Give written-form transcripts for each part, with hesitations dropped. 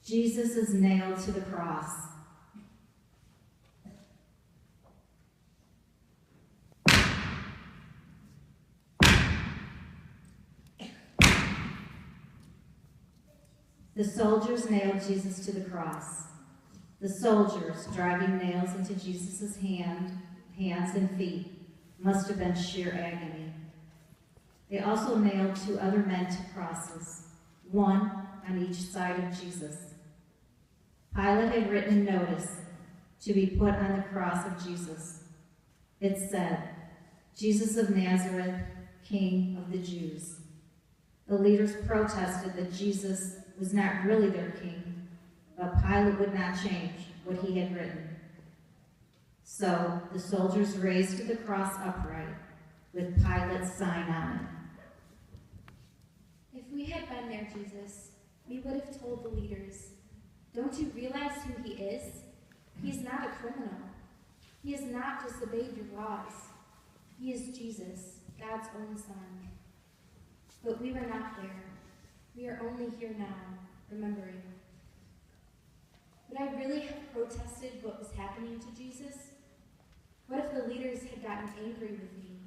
Jesus is nailed to the cross. The soldiers nailed Jesus to the cross. The soldiers, driving nails into Jesus' hands and feet, must have been sheer agony. They also nailed 2 other men to crosses, one on each side of Jesus. Pilate had written a notice to be put on the cross of Jesus. It said, "Jesus of Nazareth, King of the Jews." The leaders protested that Jesus was not really their king, but Pilate would not change what he had written. So the soldiers raised the cross upright with Pilate's sign on it. If we had been there, Jesus, we would have told the leaders, "Don't you realize who he is? He is not a criminal. He has not disobeyed your laws. He is Jesus, God's own Son." But we were not there. We are only here now, remembering. Would I really have protested what was happening to Jesus? What if the leaders had gotten angry with me?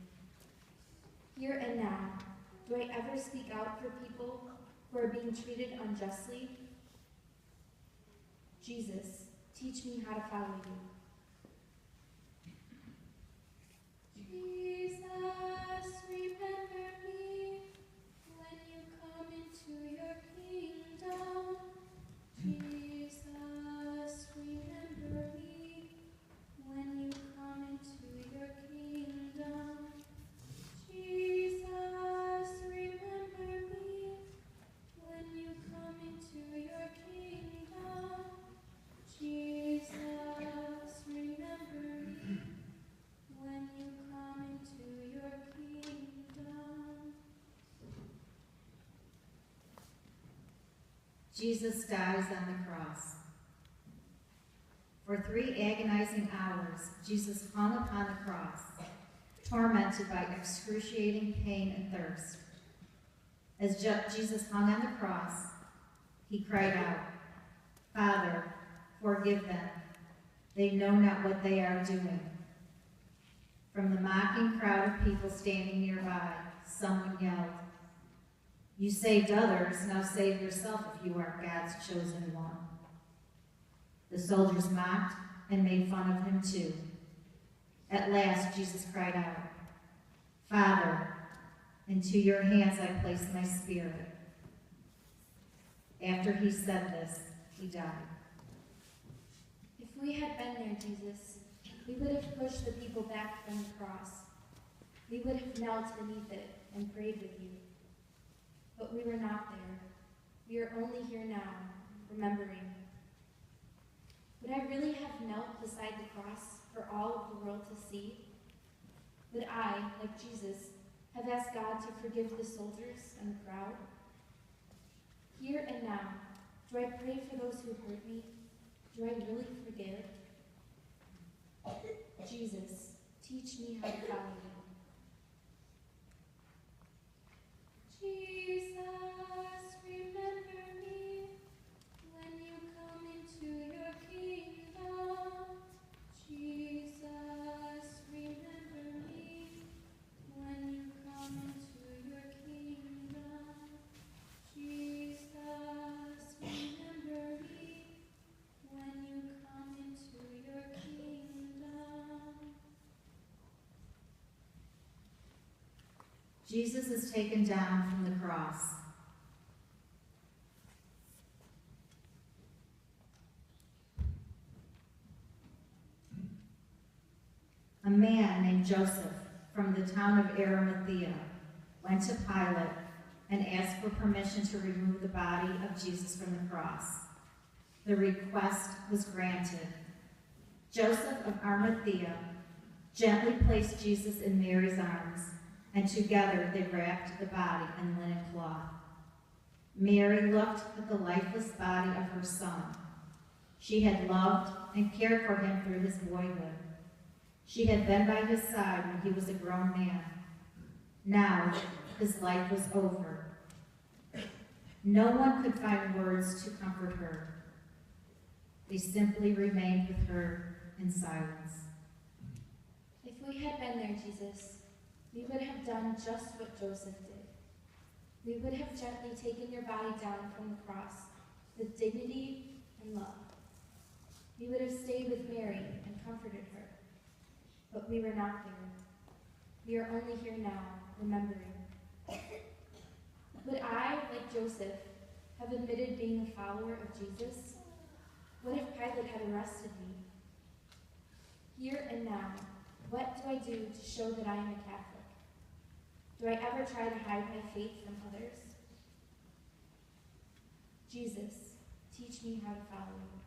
Here and now, do I ever speak out for people who are being treated unjustly? Jesus, teach me how to follow you. Jesus, remember me when you come into your kingdom. Jesus, remember me when you come into your kingdom. Jesus, remember me when you come into your kingdom. Jesus, remember me when you come into your kingdom. Jesus dies on the cross. For 3 agonizing hours, Jesus hung upon the cross, tormented by excruciating pain and thirst. As Jesus hung on the cross, he cried out, "Father, forgive them. They know not what they are doing." From the mocking crowd of people standing nearby, someone yelled, "You saved others, now save yourself if you are God's chosen one." The soldiers mocked and made fun of him too. At last, Jesus cried out, "Father, into your hands I place my spirit." After he said this, he died. If we had been there, Jesus, we would have pushed the people back from the cross. We would have knelt beneath it and prayed with you. But we were not there. We are only here now, remembering. Would I really have knelt beside the cross for all of the world to see? Would I, like Jesus, have asked God to forgive the soldiers and the crowd? Here and now, do I pray for those who hurt me? Do I really forgive? Jesus, teach me how to follow you. Jesus, remember me when you come into your kingdom. Jesus, remember me when you come into your kingdom. Jesus, remember me when you come into your kingdom. Jesus is taken down from the cross. A man named Joseph from the town of Arimathea went to Pilate and asked for permission to remove the body of Jesus from the cross. The request was granted. Joseph of Arimathea gently placed Jesus in Mary's arms, and together they wrapped the body in linen cloth. Mary looked at the lifeless body of her son. She had loved and cared for him through his boyhood. She had been by his side when he was a grown man. Now his life was over. No one could find words to comfort her. They simply remained with her in silence. If we had been there, Jesus, we would have done just what Joseph did. We would have gently taken your body down from the cross with dignity and love. We would have stayed with Mary and comforted her. But we were not there. We are only here now, remembering. Would I, like Joseph, have admitted being a follower of Jesus? What if Pilate had arrested me? Here and now, what do I do to show that I am a Catholic? Do I ever try to hide my faith from others? Jesus, teach me how to follow you.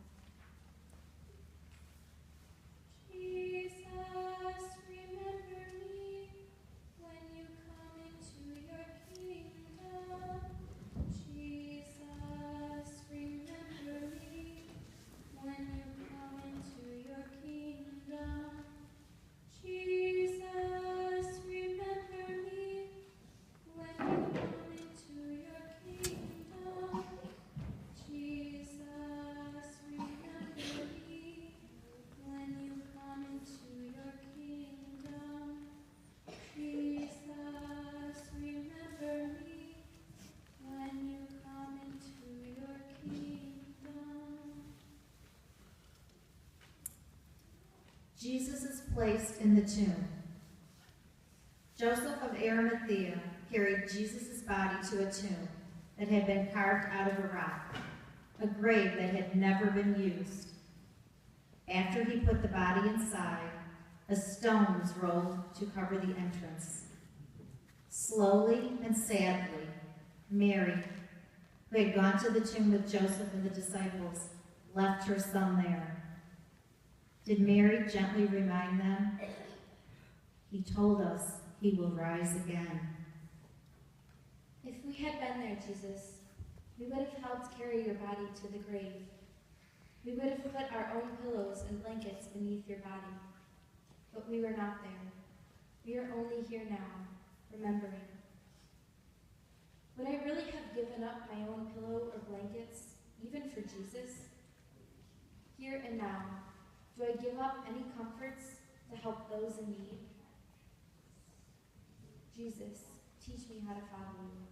Jesus, remember me when you come into your kingdom. Jesus, remember me when you come into your kingdom. Jesus, remember me when you come into your kingdom. Jesus, remember me when you come into your kingdom. Jesus, remember me when you come into your kingdom. Jesus is placed in the tomb. Joseph of Arimathea carried Jesus' body to a tomb that had been carved out of a rock, a grave that had never been used. After he put the body inside, a stone was rolled to cover the entrance. Slowly and sadly, Mary, who had gone to the tomb with Joseph and the disciples, left her son there. Did Mary gently remind them? He told us he will rise again. If we had been there, Jesus, we would have helped carry your body to the grave. We would have put our own pillows and blankets beneath your body. But we were not there. We are only here now, remembering. Would I really have given up my own pillow or blankets, even for Jesus? Here and now, do I give up any comforts to help those in need? Jesus, teach me how to follow you.